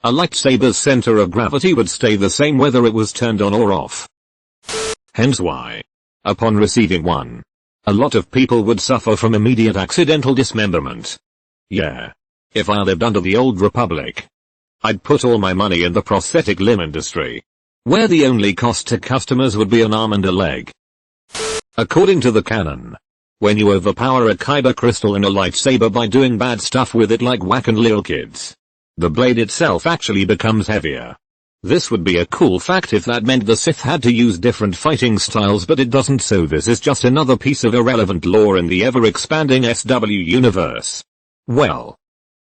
A lightsaber's center of gravity would stay the same whether it was turned on or off. Hence why, upon receiving one, a lot of people would suffer from immediate accidental dismemberment. Yeah. If I lived under the old republic, I'd put all my money in the prosthetic limb industry, where the only cost to customers would be an arm and a leg. According to the canon, when you overpower a kyber crystal in a lightsaber by doing bad stuff with it like whacking little kids, the blade itself actually becomes heavier. This would be a cool fact if that meant the Sith had to use different fighting styles, but it doesn't, so this is just another piece of irrelevant lore in the ever-expanding SW universe. Well,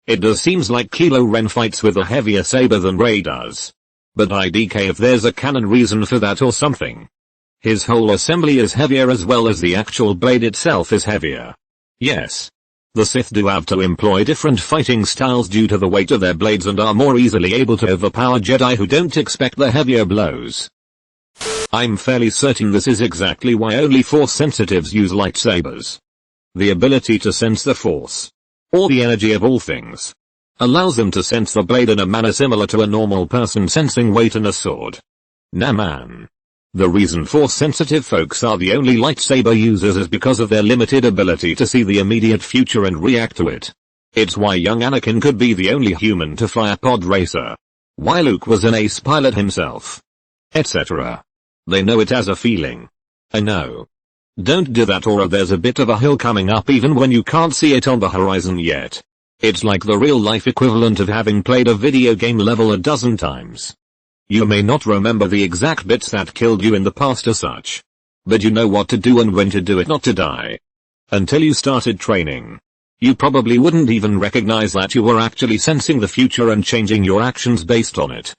it does seems like Kylo Ren fights with a heavier saber than Rey does. But IDK if there's a canon reason for that or something. His whole assembly is heavier as well as the actual blade itself is heavier. Yes. The Sith do have to employ different fighting styles due to the weight of their blades and are more easily able to overpower Jedi who don't expect the heavier blows. I'm fairly certain this is exactly why only Force sensitives use lightsabers. The ability to sense the Force, or the energy of all things, allows them to sense the blade in a manner similar to a normal person sensing weight in a sword. Nah man. The reason Force-sensitive folks are the only lightsaber users is because of their limited ability to see the immediate future and react to it. It's why young Anakin could be the only human to fly a pod racer, why Luke was an ace pilot himself, etc. They know it as a feeling. I know. Don't do that or there's a bit of a hill coming up even when you can't see it on the horizon yet. It's like the real-life equivalent of having played a video game level a dozen times. You may not remember the exact bits that killed you in the past or such, but you know what to do and when to do it not to die. Until you started training, you probably wouldn't even recognize that you were actually sensing the future and changing your actions based on it.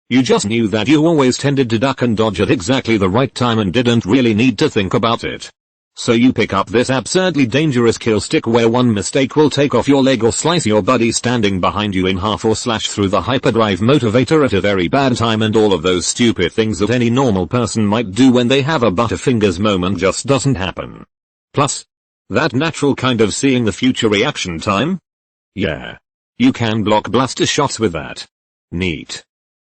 You just knew that you always tended to duck and dodge at exactly the right time and didn't really need to think about it. So you pick up this absurdly dangerous kill stick where one mistake will take off your leg or slice your buddy standing behind you in half or slash through the hyperdrive motivator at a very bad time, and all of those stupid things that any normal person might do when they have a butterfingers moment just doesn't happen. Plus, that natural kind of seeing the future reaction time? Yeah. You can block blaster shots with that. Neat.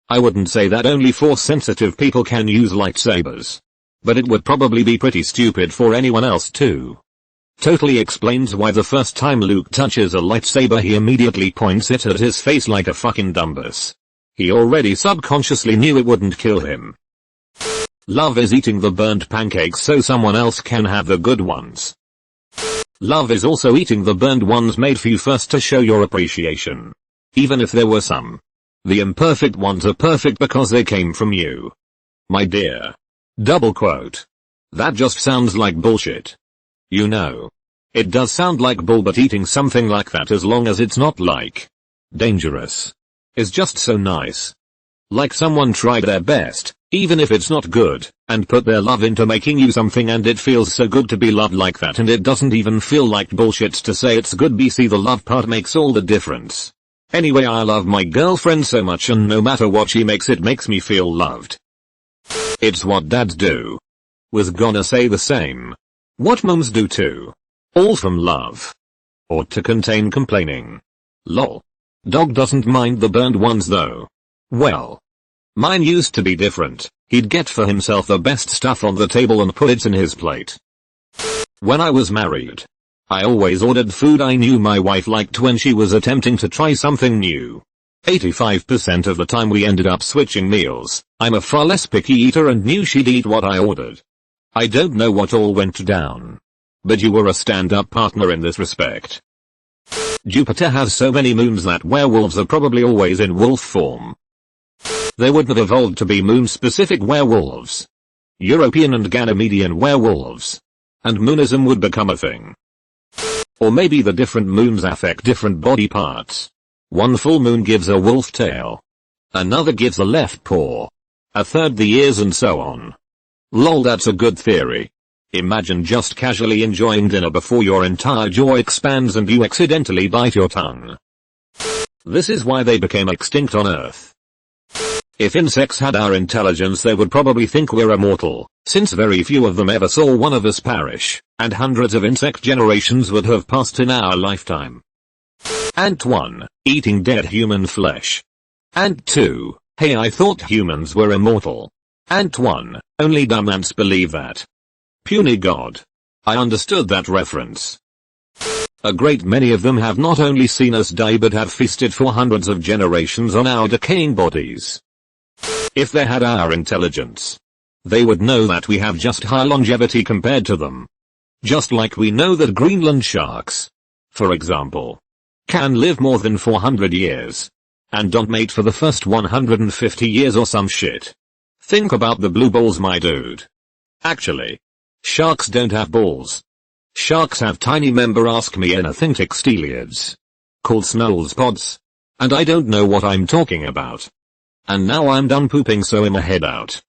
I wouldn't say that only Force sensitive people can use lightsabers, but it would probably be pretty stupid for anyone else too. Totally explains why the first time Luke touches a lightsaber he immediately points it at his face like a fucking dumbass. He already subconsciously knew it wouldn't kill him. Love is eating the burnt pancakes so someone else can have the good ones. Love is also eating the burned ones made for you first to show your appreciation. Even if there were some. The imperfect ones are perfect because they came from you. My dear. Double quote. That just sounds like bullshit. You know. It does sound like bull, but eating something like that, as long as it's not like dangerous, is just so nice. Like someone tried their best, even if it's not good, and put their love into making you something, and it feels so good to be loved like that, and it doesn't even feel like bullshit to say it's good. BC the love part makes all the difference. Anyway, I love my girlfriend so much, and no matter what she makes, it makes me feel loved. It's what dads do. Was gonna say the same. What mums do too. All from love. Or to contain complaining. Lol. Dog doesn't mind the burned ones though. Well. Mine used to be different. He'd get for himself the best stuff on the table and put it in his plate. When I was married, I always ordered food I knew my wife liked when she was attempting to try something new. 85% of the time we ended up switching meals. I'm a far less picky eater and knew she'd eat what I ordered. I don't know what all went down, but you were a stand-up partner in this respect. Jupiter has so many moons that werewolves are probably always in wolf form. They wouldn't have evolved to be moon-specific werewolves. European and Ganymedian werewolves. And moonism would become a thing. Or maybe the different moons affect different body parts. One full moon gives a wolf tail. Another gives a left paw. A third the ears, and so on. Lol, that's a good theory. Imagine just casually enjoying dinner before your entire jaw expands and you accidentally bite your tongue. This is why they became extinct on Earth. If insects had our intelligence, they would probably think we're immortal, since very few of them ever saw one of us perish, and hundreds of insect generations would have passed in our lifetime. Ant 1, eating dead human flesh. And 2, hey, I thought humans were immortal. And 1, only dumb ants believe that. Puny god. I understood that reference. A great many of them have not only seen us die but have feasted for hundreds of generations on our decaying bodies. If they had our intelligence, they would know that we have just high longevity compared to them. Just like we know that Greenland sharks, for example, can live more than 400 years. And don't mate for the first 150 years or some shit. Think about the blue balls, my dude. Actually, sharks don't have balls. Sharks have tiny member ask me anything textiliads. Called smells pods. And I don't know what I'm talking about. And now I'm done pooping, so I'm a head out.